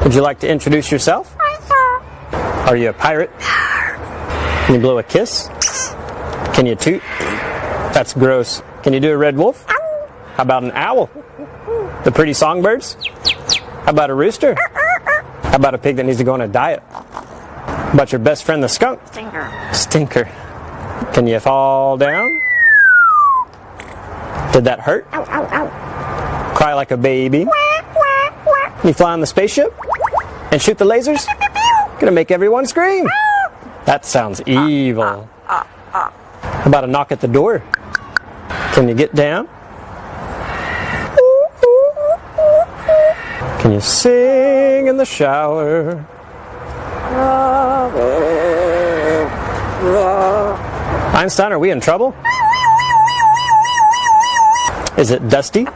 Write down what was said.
Would you like to introduce yourself? Are you a pirate? Can you blow a kiss? Can you toot? That's gross. Can you do a red wolf? How about an owl? The pretty songbirds? How about a rooster? How about a pig that needs to go on a diet? How about your best friend the skunk? Stinker. Can you fall down? Did that hurt? Cry like a baby? Can you fly on the spaceship? And shoot the lasers? Gonna make everyone scream. That sounds evil. How about a knock at the door? Can you get down? Can you sing in the shower? Einstein, are we in trouble? Is it dusty?